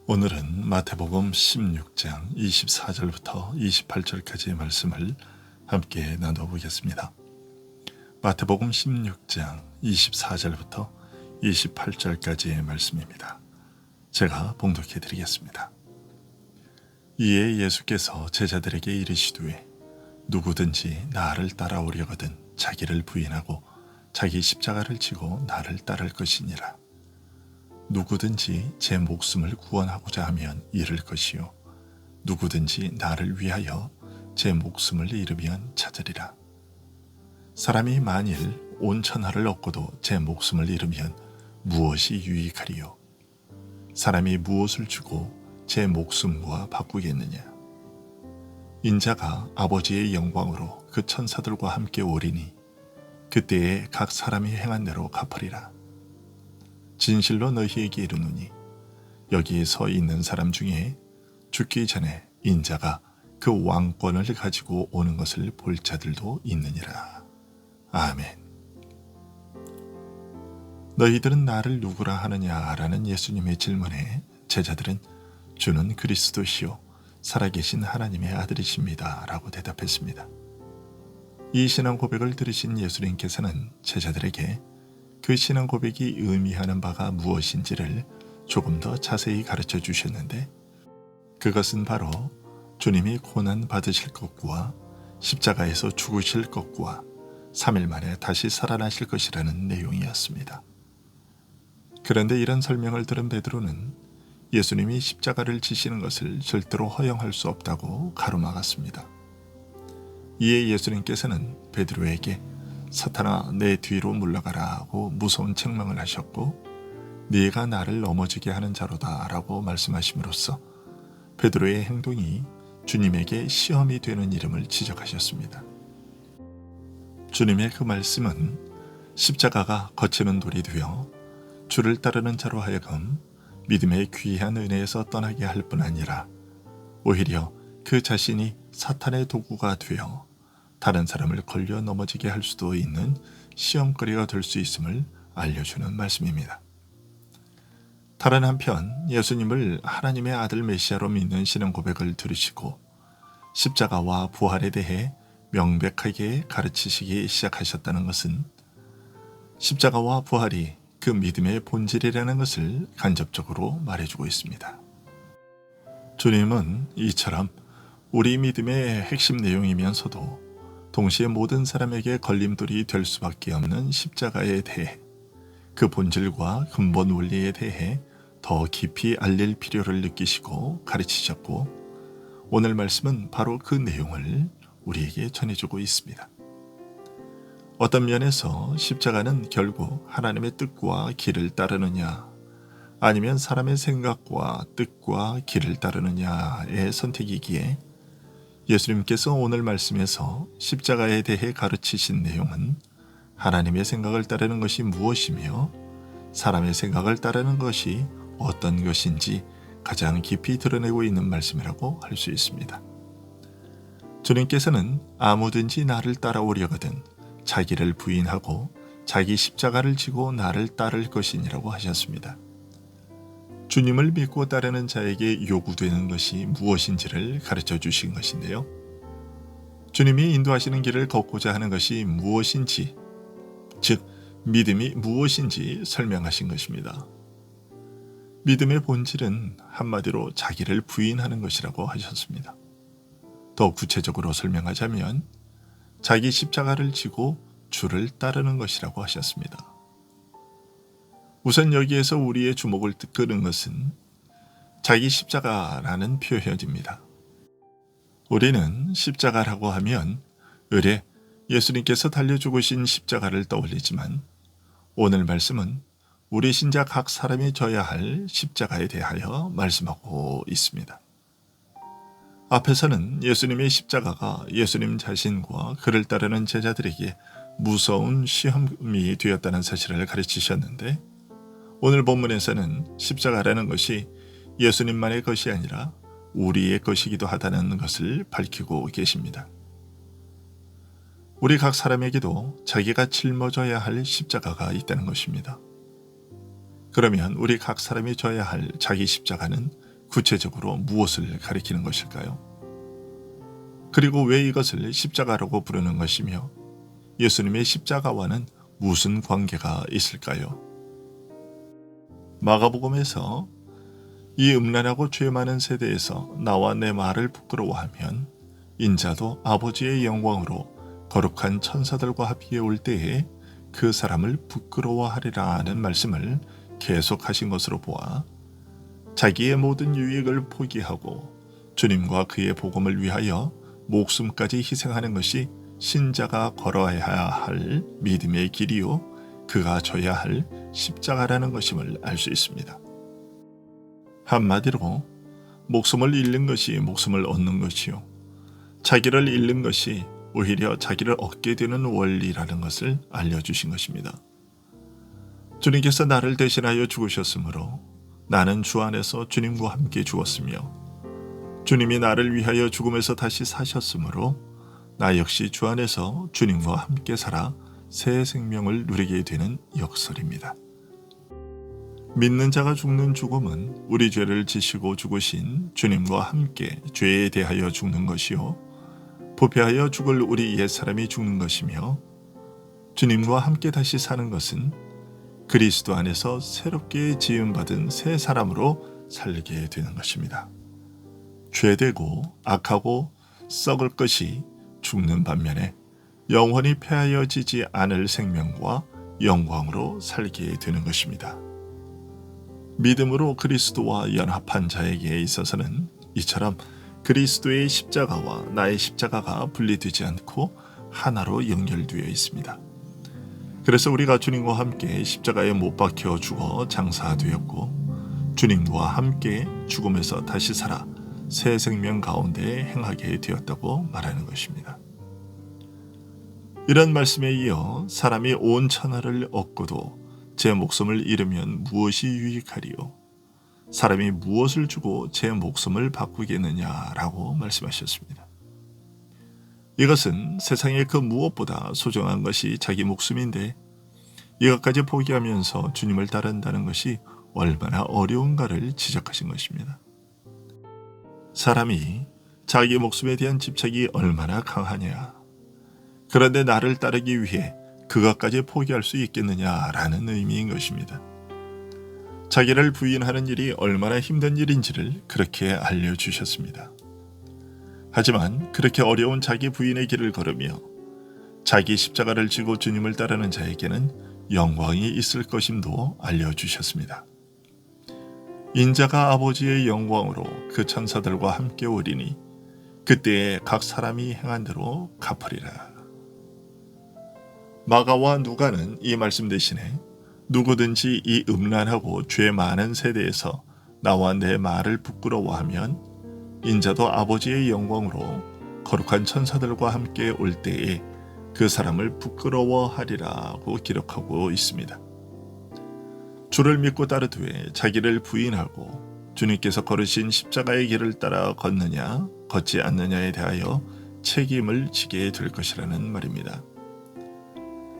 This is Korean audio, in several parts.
오늘은 마태복음 16장 24절부터 28절까지의 말씀을 함께 나눠보겠습니다. 마태복음 16장 24절부터 28절까지의 말씀입니다. 제가 봉독해 드리겠습니다. 이에 예수께서 제자들에게 이르시되 누구든지 나를 따라오려거든 자기를 부인하고 자기 십자가를 지고 나를 따를 것이니라. 누구든지 제 목숨을 구원하고자 하면 잃을 것이요 누구든지 나를 위하여 제 목숨을 잃으면 찾으리라. 사람이 만일 온 천하를 얻고도 제 목숨을 잃으면 무엇이 유익하리요? 사람이 무엇을 주고 제 목숨과 바꾸겠느냐? 인자가 아버지의 영광으로 그 천사들과 함께 오리니 그때에 각 사람이 행한 대로 갚으리라. 진실로 너희에게 이르노니 여기 서 있는 사람 중에 죽기 전에 인자가 그 왕권을 가지고 오는 것을 볼 자들도 있느니라. 아멘. 너희들은 나를 누구라 하느냐라는 예수님의 질문에 제자들은 주는 그리스도시요 살아계신 하나님의 아들이십니다 라고 대답했습니다. 이 신앙 고백을 들으신 예수님께서는 제자들에게 그 신앙 고백이 의미하는 바가 무엇인지를 조금 더 자세히 가르쳐 주셨는데 그것은 바로 주님이 고난 받으실 것과 십자가에서 죽으실 것과 3일 만에 다시 살아나실 것이라는 내용이었습니다. 그런데 이런 설명을 들은 베드로는 예수님이 십자가를 지시는 것을 절대로 허용할 수 없다고 가로막았습니다. 이에 예수님께서는 베드로에게 사탄아 내 뒤로 물러가라고 무서운 책망을 하셨고 네가 나를 넘어지게 하는 자로다 라고 말씀하심으로써 베드로의 행동이 주님에게 시험이 되는 이름을 지적하셨습니다. 주님의 그 말씀은 십자가가 거치는 돌이 되어 주를 따르는 자로 하여금 믿음의 귀한 은혜에서 떠나게 할 뿐 아니라 오히려 그 자신이 사탄의 도구가 되어 다른 사람을 걸려 넘어지게 할 수도 있는 시험거리가 될 수 있음을 알려주는 말씀입니다. 다른 한편 예수님을 하나님의 아들 메시아로 믿는 신앙 고백을 들으시고 십자가와 부활에 대해 명백하게 가르치시기 시작하셨다는 것은 십자가와 부활이 그 믿음의 본질이라는 것을 간접적으로 말해주고 있습니다. 주님은 이처럼 우리 믿음의 핵심 내용이면서도 동시에 모든 사람에게 걸림돌이 될 수밖에 없는 십자가에 대해 그 본질과 근본 원리에 대해 더 깊이 알릴 필요를 느끼시고 가르치셨고 오늘 말씀은 바로 그 내용을 우리에게 전해주고 있습니다. 어떤 면에서 십자가는 결국 하나님의 뜻과 길을 따르느냐 아니면 사람의 생각과 뜻과 길을 따르느냐의 선택이기에 예수님께서 오늘 말씀에서 십자가에 대해 가르치신 내용은 하나님의 생각을 따르는 것이 무엇이며 사람의 생각을 따르는 것이 어떤 것인지 가장 깊이 드러내고 있는 말씀이라고 할 수 있습니다. 주님께서는 아무든지 나를 따라오려거든 자기를 부인하고 자기 십자가를 지고 나를 따를 것이니라고 하셨습니다. 주님을 믿고 따르는 자에게 요구되는 것이 무엇인지를 가르쳐 주신 것인데요. 주님이 인도하시는 길을 걷고자 하는 것이 무엇인지, 즉 믿음이 무엇인지 설명하신 것입니다. 믿음의 본질은 한마디로 자기를 부인하는 것이라고 하셨습니다. 더 구체적으로 설명하자면 자기 십자가를 지고 주를 따르는 것이라고 하셨습니다. 우선 여기에서 우리의 주목을 끄는 것은 자기 십자가라는 표현입니다. 우리는 십자가라고 하면 의례 예수님께서 달려 죽으신 십자가를 떠올리지만 오늘 말씀은 우리 신자 각 사람이 져야 할 십자가에 대하여 말씀하고 있습니다. 앞에서는 예수님의 십자가가 예수님 자신과 그를 따르는 제자들에게 무서운 시험이 되었다는 사실을 가르치셨는데 오늘 본문에서는 십자가라는 것이 예수님만의 것이 아니라 우리의 것이기도 하다는 것을 밝히고 계십니다. 우리 각 사람에게도 자기가 짊어져야 할 십자가가 있다는 것입니다. 그러면 우리 각 사람이 져야 할 자기 십자가는 구체적으로 무엇을 가리키는 것일까요? 그리고 왜 이것을 십자가라고 부르는 것이며 예수님의 십자가와는 무슨 관계가 있을까요? 마가복음에서 이 음란하고 죄 많은 세대에서 나와 내 말을 부끄러워하면 인자도 아버지의 영광으로 거룩한 천사들과 합의해 올 때에 그 사람을 부끄러워하리라 하는 말씀을 계속하신 것으로 보아 자기의 모든 유익을 포기하고 주님과 그의 복음을 위하여 목숨까지 희생하는 것이 신자가 걸어야 할 믿음의 길이요 그가 져야 할 십자가라는 것임을 알 수 있습니다. 한마디로 목숨을 잃는 것이 목숨을 얻는 것이요 자기를 잃는 것이 오히려 자기를 얻게 되는 원리라는 것을 알려주신 것입니다. 주님께서 나를 대신하여 죽으셨으므로 나는 주 안에서 주님과 함께 죽었으며 주님이 나를 위하여 죽음에서 다시 사셨으므로 나 역시 주 안에서 주님과 함께 살아 새 생명을 누리게 되는 역설입니다. 믿는 자가 죽는 죽음은 우리 죄를 지시고 죽으신 주님과 함께 죄에 대하여 죽는 것이요 부패하여 죽을 우리 옛사람이 죽는 것이며 주님과 함께 다시 사는 것은 그리스도 안에서 새롭게 지음받은 새 사람으로 살게 되는 것입니다. 죄되고 악하고 썩을 것이 죽는 반면에 영원히 폐하여지지 않을 생명과 영광으로 살게 되는 것입니다. 믿음으로 그리스도와 연합한 자에게 있어서는 이처럼 그리스도의 십자가와 나의 십자가가 분리되지 않고 하나로 연결되어 있습니다. 그래서 우리가 주님과 함께 십자가에 못 박혀 죽어 장사되었고 주님과 함께 죽음에서 다시 살아 새 생명 가운데 행하게 되었다고 말하는 것입니다. 이런 말씀에 이어 사람이 온 천하를 얻고도 제 목숨을 잃으면 무엇이 유익하리요? 사람이 무엇을 주고 제 목숨을 바꾸겠느냐라고 말씀하셨습니다. 이것은 세상의 그 무엇보다 소중한 것이 자기 목숨인데 이것까지 포기하면서 주님을 따른다는 것이 얼마나 어려운가를 지적하신 것입니다. 사람이 자기 목숨에 대한 집착이 얼마나 강하냐. 그런데 나를 따르기 위해 그것까지 포기할 수 있겠느냐라는 의미인 것입니다. 자기를 부인하는 일이 얼마나 힘든 일인지를 그렇게 알려주셨습니다. 하지만 그렇게 어려운 자기 부인의 길을 걸으며 자기 십자가를 지고 주님을 따르는 자에게는 영광이 있을 것임도 알려주셨습니다. 인자가 아버지의 영광으로 그 천사들과 함께 오리니 그때에 각 사람이 행한 대로 갚으리라. 마가와 누가는 이 말씀 대신에 누구든지 이 음란하고 죄 많은 세대에서 나와 내 말을 부끄러워하면 인자도 아버지의 영광으로 거룩한 천사들과 함께 올 때에 그 사람을 부끄러워하리라고 기록하고 있습니다. 주를 믿고 따르되 자기를 부인하고 주님께서 걸으신 십자가의 길을 따라 걷느냐 걷지 않느냐에 대하여 책임을 지게 될 것이라는 말입니다.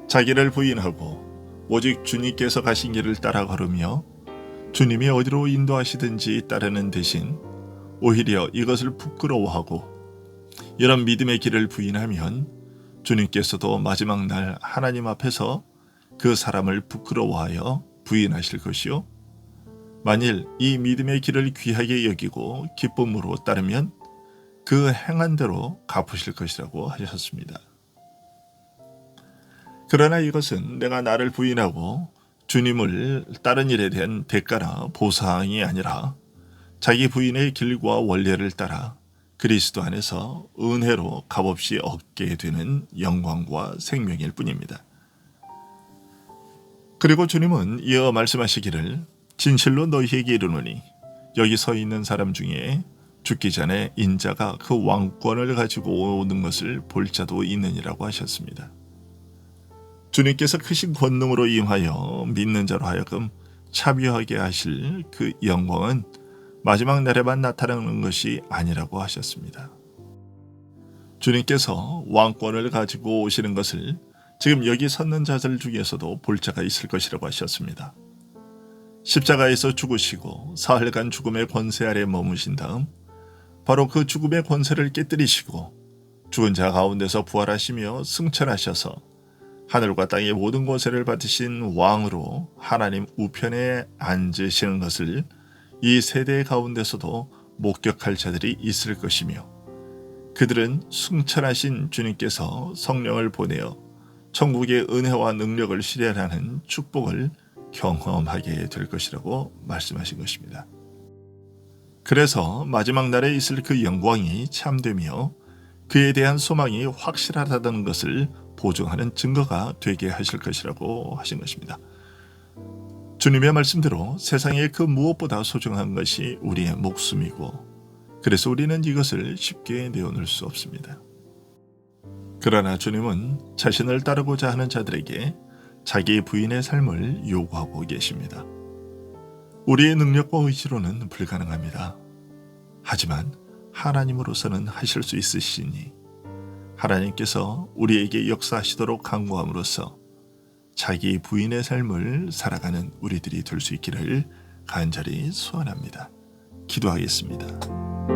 자기를 부인하고 오직 주님께서 가신 길을 따라 걸으며 주님이 어디로 인도하시든지 따르는 대신 오히려 이것을 부끄러워하고 이런 믿음의 길을 부인하면 주님께서도 마지막 날 하나님 앞에서 그 사람을 부끄러워하여 부인하실 것이요. 만일 이 믿음의 길을 귀하게 여기고 기쁨으로 따르면 그 행한 대로 갚으실 것이라고 하셨습니다. 그러나 이것은 내가 나를 부인하고 주님을 따른 일에 대한 대가나 보상이 아니라 자기 부인의 길과 원례를 따라 그리스도 안에서 은혜로 값없이 얻게 되는 영광과 생명일 뿐입니다. 그리고 주님은 이어 말씀하시기를 진실로 너희에게 이르노니 여기 서 있는 사람 중에 죽기 전에 인자가 그 왕권을 가지고 오는 것을 볼 자도 있느니라고 하셨습니다. 주님께서 크신 권능으로 임하여 믿는 자로 하여금 차비하게 하실 그 영광은 마지막 날에만 나타나는 것이 아니라고 하셨습니다. 주님께서 왕권을 가지고 오시는 것을 지금 여기 섰는 자들 중에서도 볼 자가 있을 것이라고 하셨습니다. 십자가에서 죽으시고 사흘간 죽음의 권세 아래 머무신 다음 바로 그 죽음의 권세를 깨뜨리시고 죽은 자 가운데서 부활하시며 승천하셔서 하늘과 땅의 모든 권세를 받으신 왕으로 하나님 우편에 앉으시는 것을 이 세대 가운데서도 목격할 자들이 있을 것이며, 그들은 승천하신 주님께서 성령을 보내어 천국의 은혜와 능력을 실현하는 축복을 경험하게 될 것이라고 말씀하신 것입니다. 그래서 마지막 날에 있을 그 영광이 참되며 그에 대한 소망이 확실하다는 것을 보증하는 증거가 되게 하실 것이라고 하신 것입니다. 주님의 말씀대로 세상의 그 무엇보다 소중한 것이 우리의 목숨이고, 그래서 우리는 이것을 쉽게 내어놓을 수 없습니다. 그러나 주님은 자신을 따르고자 하는 자들에게 자기 부인의 삶을 요구하고 계십니다. 우리의 능력과 의지로는 불가능합니다. 하지만 하나님으로서는 하실 수 있으시니 하나님께서 우리에게 역사하시도록 간구함으로써 자기 부인의 삶을 살아가는 우리들이 될 수 있기를 간절히 소원합니다. 기도하겠습니다.